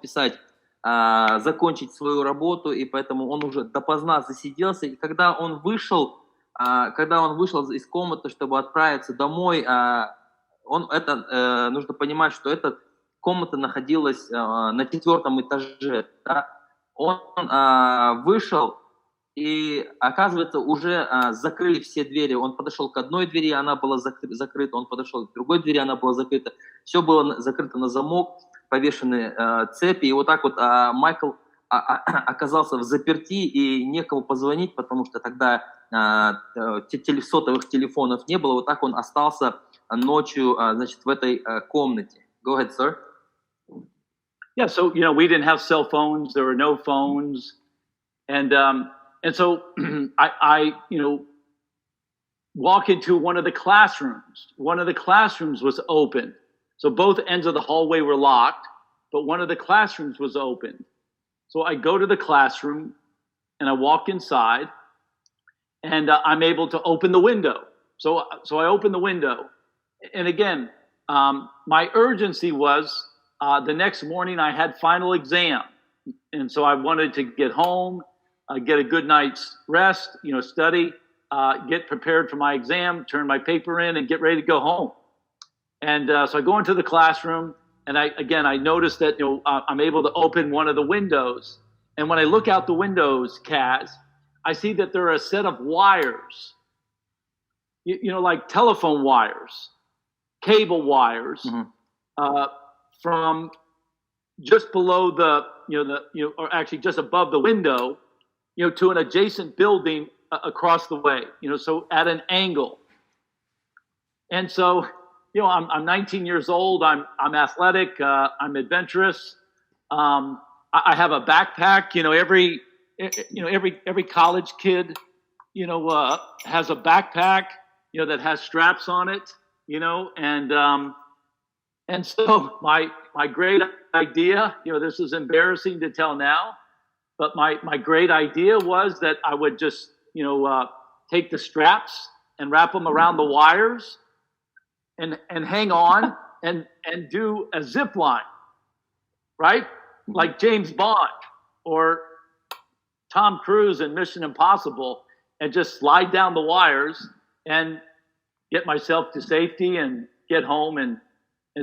закончить свою работу, и поэтому он уже допоздна засиделся. И когда он вышел из комнаты, чтобы отправиться домой, нужно понимать, что эта комната находилась на 4-м этаже. Да? Он вышел, и, оказывается, уже закрыли все двери. Он подошел к одной двери, она была закрыта. Он подошел к другой двери, она была закрыта. Все было закрыто на замок, повешены цепи. И вот так вот Майкл оказался в заперти, и некому позвонить, потому что тогда сотовых телефонов не было. Вот так он остался ночью, значит, в этой комнате. Go ahead, sir. Yeah, so, we didn't have cell phones. There were no phones. And so I walk into one of the classrooms. One of the classrooms was open. So both ends of the hallway were locked, but one of the classrooms was open. So I go to the classroom and I walk inside, and I'm able to open the window. So I open the window. And again, my urgency was the next morning I had final exam. And so I wanted to get home, get a good night's rest, study, get prepared for my exam, turn my paper in, and get ready to go home. And so I go into the classroom, and I noticed that I'm able to open one of the windows. And when I look out the windows, Kaz, I see that there are a set of wires, like telephone wires, cable wires, from just below or actually just above the window, to an adjacent building across the way, so at an angle. And so, I'm 19 years old. I'm athletic. I'm adventurous. I have a backpack. Every college kid, has a backpack, that has straps on it, and so my great idea, this is embarrassing to tell now, but my great idea was that I would just, take the straps and wrap them around the wires and hang on and do a zip line, right? Like James Bond or Tom Cruise in Mission Impossible, and just slide down the wires and get myself to safety and get home and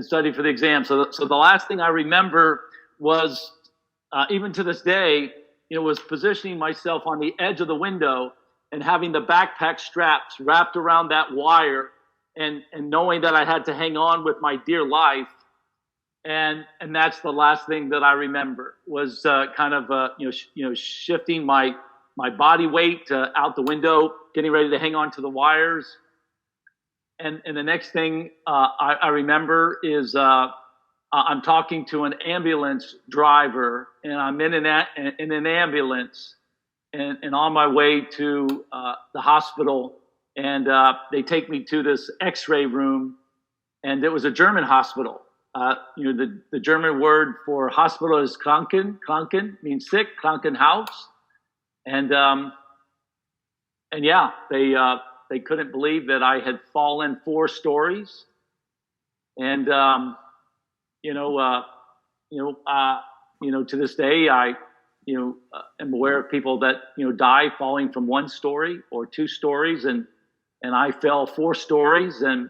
study for the exam. So the last thing I remember was, even to this day, was positioning myself on the edge of the window and having the backpack straps wrapped around that wire, and knowing that I had to hang on with my dear life. And that's the last thing that I remember, was kind of shifting my body weight out the window, getting ready to hang on to the wires. And the next thing I remember is I'm talking to an ambulance driver, and I'm in an ambulance and on my way to the hospital, and they take me to this X-ray room, and it was a German hospital. The German word for hospital is Kranken. Kranken means sick. Krankenhaus. And yeah, they couldn't believe that I had fallen 4 stories. And to this day, I am aware of people that die falling from 1 story or 2 stories, and I fell 4 stories, and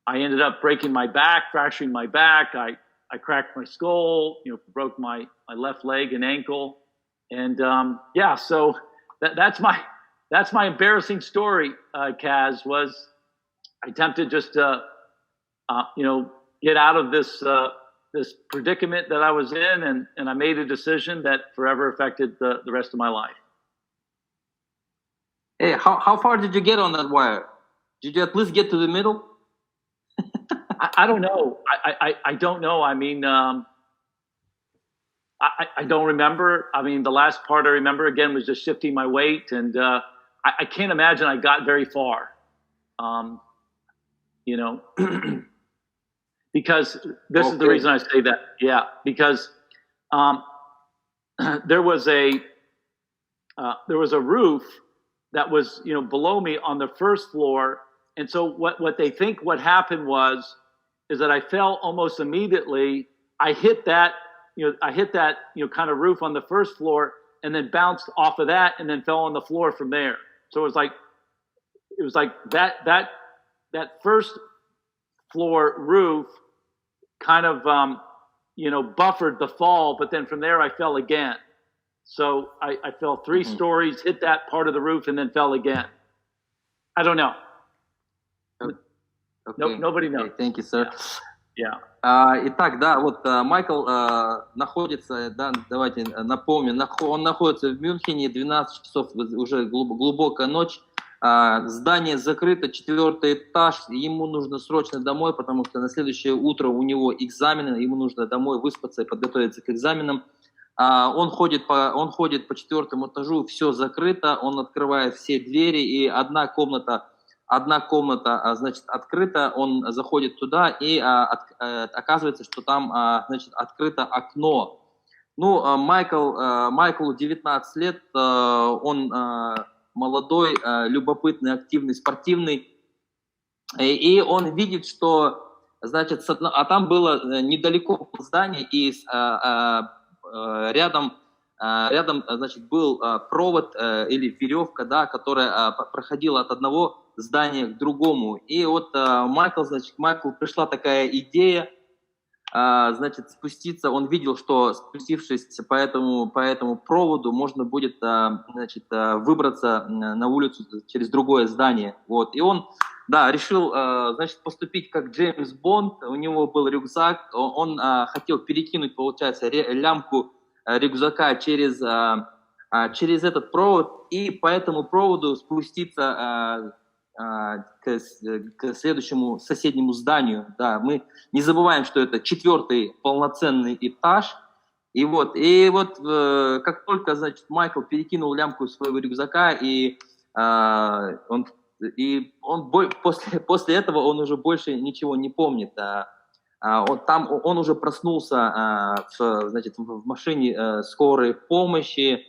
I ended up breaking my back, fracturing my back. I cracked my skull, broke my left leg and ankle. And yeah, so that's my embarrassing story, Kaz, was I attempted just to get out of this predicament that I was in, and I made a decision that forever affected the rest of my life. Hey, how far did you get on that wire? Did you at least get to the middle? I don't know. I don't know. I mean, I don't remember. I mean, the last part I remember, again, was just shifting my weight, and I can't imagine I got very far. Because this is the reason I say that. Yeah, because there was a roof that was below me on the first floor, and so what they think what happened is that I fell almost immediately. I hit that kind of roof on the first floor, and then bounced off of that, and then fell on the floor from there. So it was like that first floor roof kind of buffered the fall, but then from there I fell again. So I fell 3 stories, hit that part of the roof, and then fell again. I don't know. Okay. Nobody knows. Okay, thank you, sir. Yeah. Итак, да, вот Майкл находится, да, давайте напомню, он находится в Мюнхене, 12 часов, уже глубокая ночь, здание закрыто, 4-й этаж, ему нужно срочно домой, потому что на следующее утро у него экзамены, ему нужно домой выспаться и подготовиться к экзаменам. Он ходит по 4-му этажу, все закрыто, он открывает все двери, и одна комната, значит, открыта, он заходит туда, и оказывается, что там, значит, открыто окно. Ну, Майклу 19 лет, он молодой, любопытный, активный, спортивный, и он видит, что, значит, там было недалеко здание, и рядом, значит, был провод или веревка, да, которая проходила от одного здания к другому. И вот Майклу пришла такая идея, значит, спуститься. Он видел, что спустившись по этому проводу, можно будет, значит, выбраться на улицу через другое здание. Вот. И он, да, решил, значит, поступить как Джеймс Бонд. У него был рюкзак. Он хотел перекинуть, получается, лямку рюкзака через этот провод и по этому проводу спуститься к следующему соседнему зданию. Да, мы не забываем, что это 4-й полноценный этаж. И вот как только, значит, Майкл перекинул лямку своего рюкзака, после этого он уже больше ничего не помнит. Он уже проснулся, значит, в машине скорой помощи,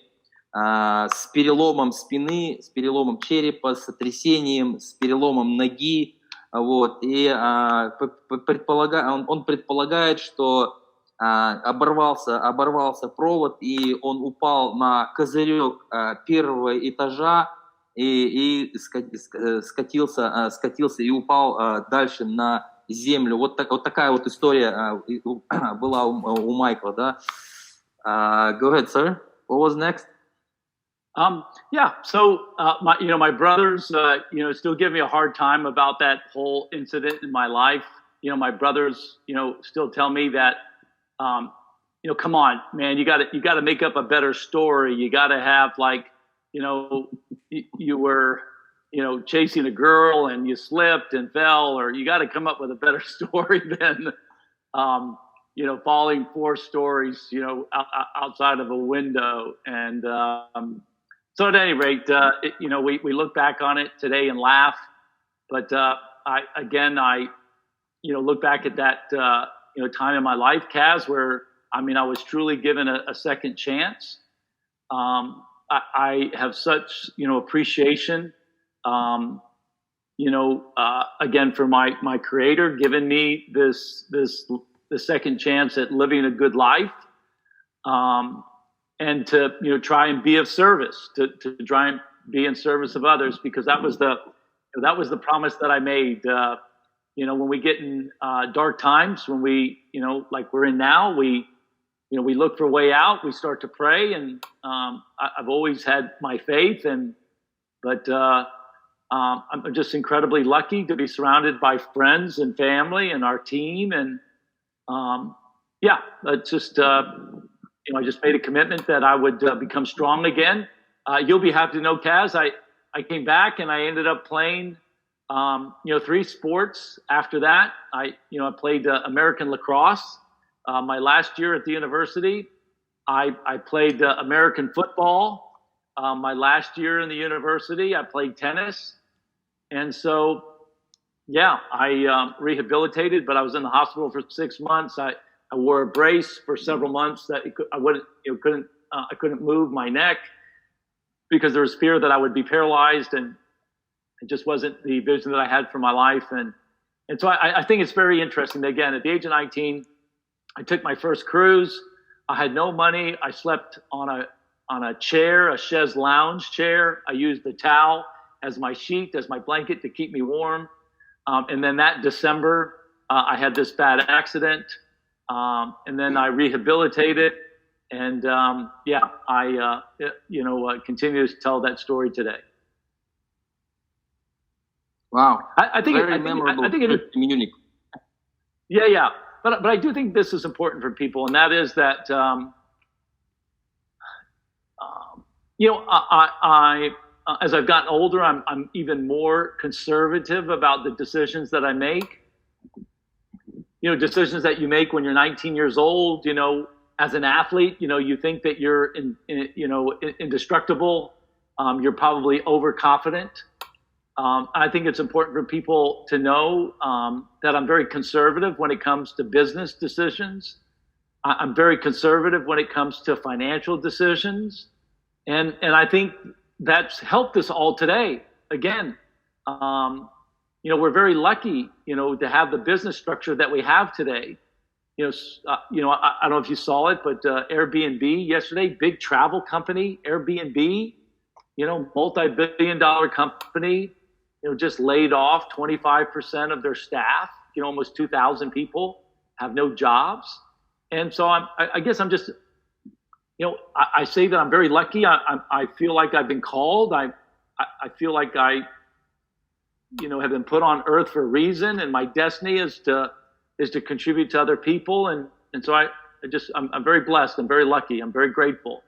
с переломом спины, с переломом черепа, с сотрясением, с переломом ноги, Вот, и он предполагает, что оборвался провод, и он упал на козырек первого этажа и скатился и упал дальше на землю. Вот такая вот история была у Майкла, да. Go ahead, sir. What was next? Yeah. So, my brothers, still give me a hard time about that whole incident in my life. My brothers, still tell me that, come on, man, you got to make up a better story. You got to have you were, chasing a girl and you slipped and fell, or you got to come up with a better story than, falling 4 stories, outside of a window. And, so at any rate, we look back on it today and laugh, but I look back at that time in my life, Kaz, where I was truly given a second chance. I have such appreciation, again, for my Creator giving me this second chance at living a good life. And to try and be of service, to try and be in service of others, because that was the promise that I made. When we get in dark times, when we like we're in now, we look for a way out. We start to pray, and I've always had my faith, but I'm just incredibly lucky to be surrounded by friends and family and our team, and it's just. I just made a commitment that I would become strong again. You'll be happy to know, Kaz, I came back and I ended up playing, 3 sports after that. I played American lacrosse my last year at the university. I played American football my last year in the university. I played tennis. And so, I rehabilitated, but I was in the hospital for 6 months. I wore a brace for several months that I couldn't move my neck because there was fear that I would be paralyzed, and it just wasn't the vision that I had for my life. And so I think it's very interesting. Again, at the age of 19, I took my first cruise. I had no money. I slept on a chair, a chaise lounge chair. I used the towel as my sheet, as my blanket to keep me warm. And then that December, I had this bad accident. And then I rehabilitated, and I continue to tell that story today. Wow, very memorable. I think it is unique. Yeah, but I do think this is important for people, and that is that I as I've gotten older, I'm even more conservative about the decisions that I make. Decisions that you make when you're 19 years old, as an athlete, you think that you're indestructible. You're probably overconfident. I think it's important for people to know that I'm very conservative when it comes to business decisions. I'm very conservative when it comes to financial decisions. And I think that's helped us all today. Again, we're very lucky, to have the business structure that we have today. I don't know if you saw it, but Airbnb yesterday, big travel company, Airbnb, multi-billion-dollar company, just laid off 25% of their staff. Almost 2,000 people have no jobs. And so I guess I'm just, I say that I'm very lucky. I feel like I've been called. I feel like I have been put on earth for a reason, and my destiny is to contribute to other people. And so I'm very blessed. I'm very lucky. I'm very grateful.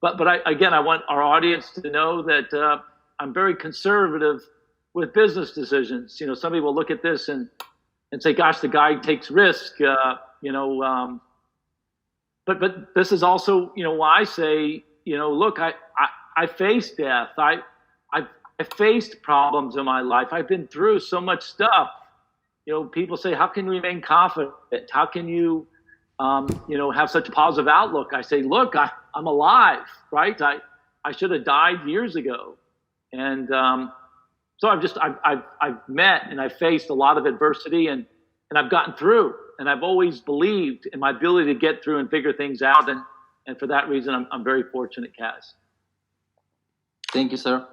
But I want our audience to know that I'm very conservative with business decisions. Some people look at this and say, gosh, the guy takes risk, but this is also, why I say, look, I faced death. I faced problems in my life. I've been through so much stuff. People say, how can you remain confident? How can you, have such a positive outlook? I say, look, I'm alive, right? I should have died years ago. And So I've met and I've faced a lot of adversity and I've gotten through, and I've always believed in my ability to get through and figure things out. And for that reason, I'm very fortunate, Kaz. Thank you, sir.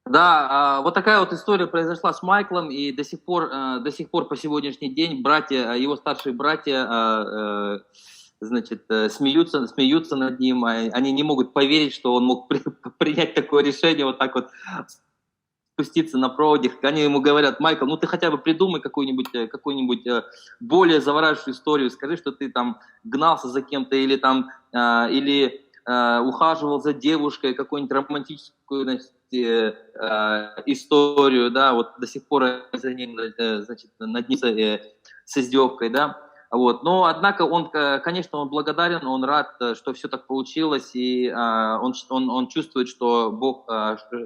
Да, вот такая вот история произошла с Майклом, и до сих пор по сегодняшний день братья, его старшие братья, значит, смеются над ним, они не могут поверить, что он мог принять такое решение, вот так вот спуститься на проводе. Они ему говорят: Майкл, ну ты хотя бы придумай какую-нибудь более завораживающую историю, скажи, что ты там гнался за кем-то или там ухаживал за девушкой, какую-нибудь романтическую, значит, историю, да, вот до сих пор за ним, значит, над ним с издевкой, да, вот. Но, однако, он, конечно, он благодарен, он рад, что все так получилось, и он чувствует, что Бог,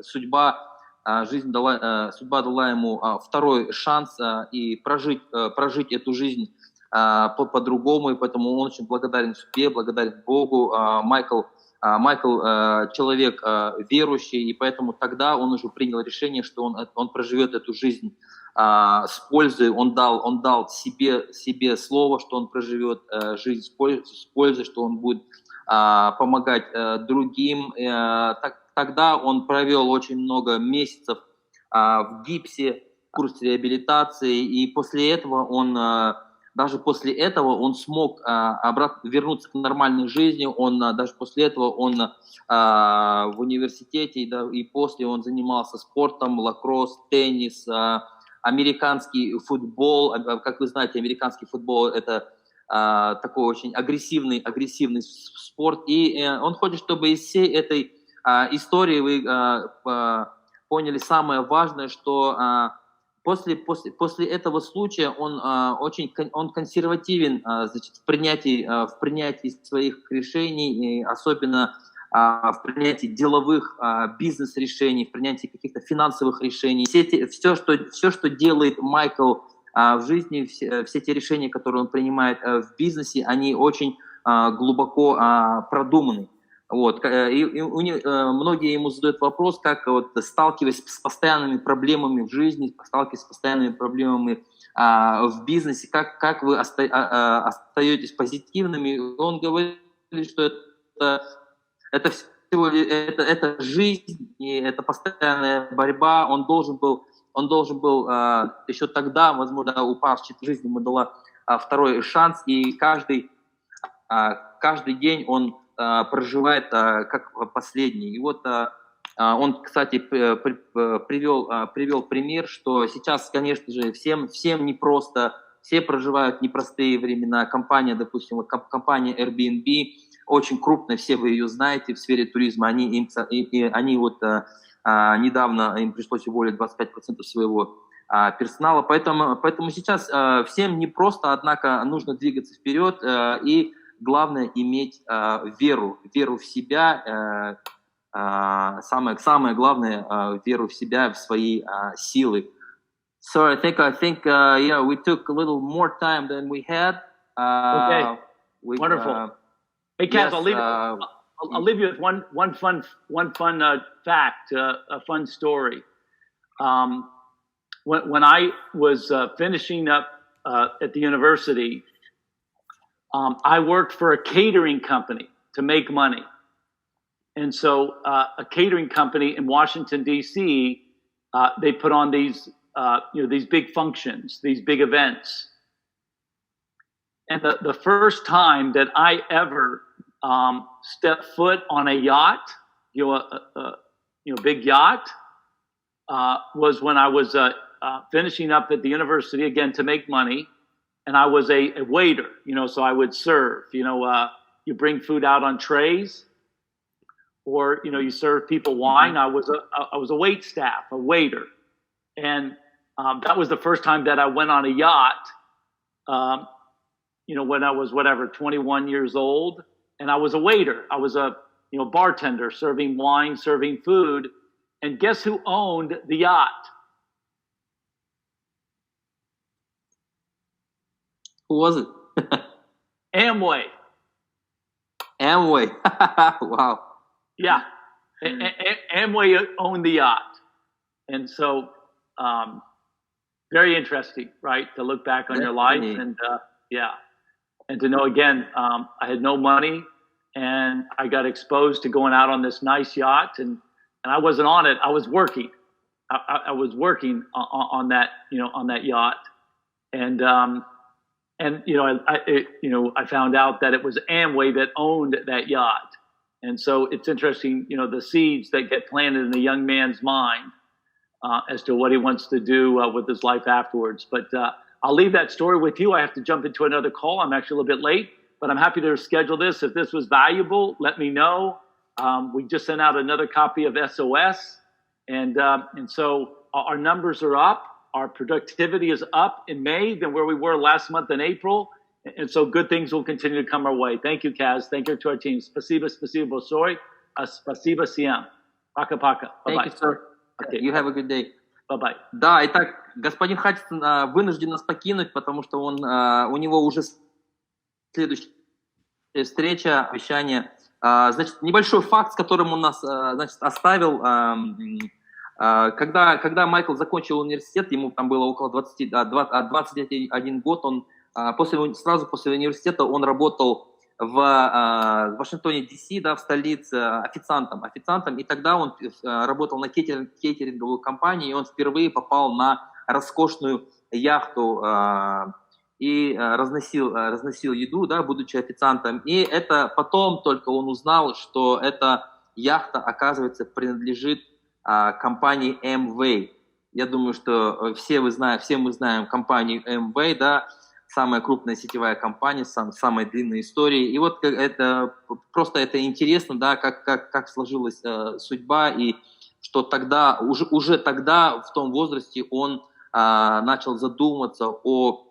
судьба дала ему второй шанс и прожить эту жизнь по-другому, и поэтому он очень благодарен себе, благодарен Богу. Майкл человек верующий, и поэтому тогда он уже принял решение, что он проживет эту жизнь с пользой. Он дал себе слово, что он проживет жизнь с пользой, что он будет помогать другим. Тогда он провел очень много месяцев в гипсе, курс реабилитации, и после этого даже после этого он смог обратно вернуться к нормальной жизни. Даже после этого он в университете и после он занимался спортом, лакросс, теннис, американский футбол. Как вы знаете, американский футбол – это такой очень агрессивный спорт. И он хочет, чтобы из всей этой истории вы поняли самое важное, что После этого случая он консервативен, значит, в принятии своих решений, и особенно в принятии деловых бизнес-решений, в принятии каких-то финансовых решений. Все, что делает Майкл в жизни, все те решения, которые он принимает в бизнесе, они очень глубоко продуманы. Вот. Многие ему задают вопрос, как вот, сталкиваясь с постоянными проблемами в жизни, сталкиваясь с постоянными проблемами в бизнесе, как вы остаетесь позитивными. Он говорит, что это жизнь, и это постоянная борьба. Он должен был еще тогда, возможно, упавшей жизни ему дала второй шанс, и каждый день он проживает как последний. И вот он, кстати, привел пример, что сейчас, конечно же, всем непросто, все проживают непростые времена. Компания, допустим, вот компания Airbnb, очень крупная, все вы ее знаете в сфере туризма, они вот недавно им пришлось уволить 25% своего персонала, поэтому сейчас всем непросто, однако нужно двигаться вперед и главное иметь веру в себя, самое главное веру в себя, в свои силы. So I think yeah, we took a little more time than we had. Okay, wonderful. Hey, Kaz, yes, I'll leave you with one fun fact, a fun story. When I was finishing up at the university, I worked for a catering company to make money. And so a catering company in Washington, D.C., they put on these big functions, these big events. And the first time that I ever stepped foot on a yacht, big yacht, was when I was finishing up at the university, again, to make money. And I was a waiter, so I would serve. You bring food out on trays, or you serve people wine. I was a wait staff, a waiter, and that was the first time that I went on a yacht. When I was 21 years old, and I was a waiter. I was a bartender, serving wine, serving food, and guess who owned the yacht? Who was it? Amway. Wow. Yeah. Amway owned the yacht. And so, very interesting, right? To look back on your life and and to know again, I had no money and I got exposed to going out on this nice yacht and I wasn't on it. I was working. I was working on that, on that yacht. And I found out that it was Amway that owned that yacht. And so it's interesting, the seeds that get planted in the young man's mind as to what he wants to do with his life afterwards. But I'll leave that story with you. I have to jump into another call. I'm actually a little bit late, but I'm happy to schedule this. If this was valuable, let me know. We just sent out another copy of SOS. And so our numbers are up. Our productivity is up in May than where we were last month in April. And so good things will continue to come our way. Thank you, Kaz. Thank you to our team. Спасибо большое. Спасибо всем. Пока-пока. Thank you, sir. Okay. You have a good day. Bye-bye. Да, итак, господин Хатчисон вынужден нас покинуть, потому что у него уже следующая встреча, обещание. Значит, небольшой факт, с которым он нас оставил. Когда Майкл закончил университет, ему там было около 21 год, он сразу после университета он работал в Вашингтоне, Д.С., в столице, официантом. И тогда он работал на кейтеринговую компанию, и он впервые попал на роскошную яхту и разносил еду, будучи официантом. И это потом только он узнал, что эта яхта, оказывается, принадлежит компании Amway. Я думаю, что все мы знаем компанию Amway, самая крупная сетевая компания, самая длинная история. И вот это интересно, как сложилась судьба, и что тогда, уже тогда, в том возрасте, он начал задумываться о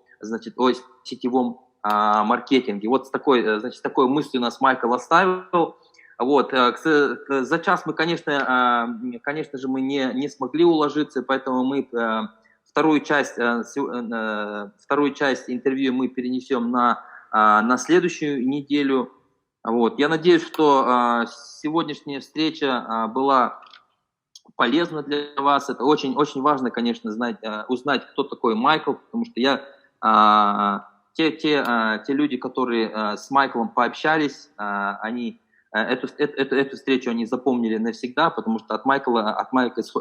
сетевом маркетинге. Вот с такой мыслью нас Майкл оставил. Вот. За час мы, конечно же, мы не смогли уложиться, поэтому мы вторую часть интервью мы перенесем на следующую неделю. Вот. Я надеюсь, что сегодняшняя встреча была полезна для вас. Это очень, очень важно, конечно, узнать, кто такой Майкл, потому что те люди, которые с Майклом пообщались, они эту встречу они запомнили навсегда, потому что от Майкла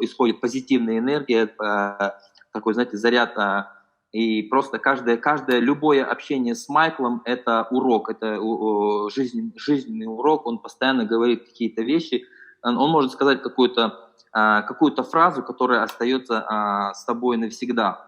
исходит позитивная энергия, такой, заряд. И просто любое общение с Майклом – это урок, это жизненный урок. Он постоянно говорит какие-то вещи. Он может сказать какую-то фразу, которая остается с тобой навсегда.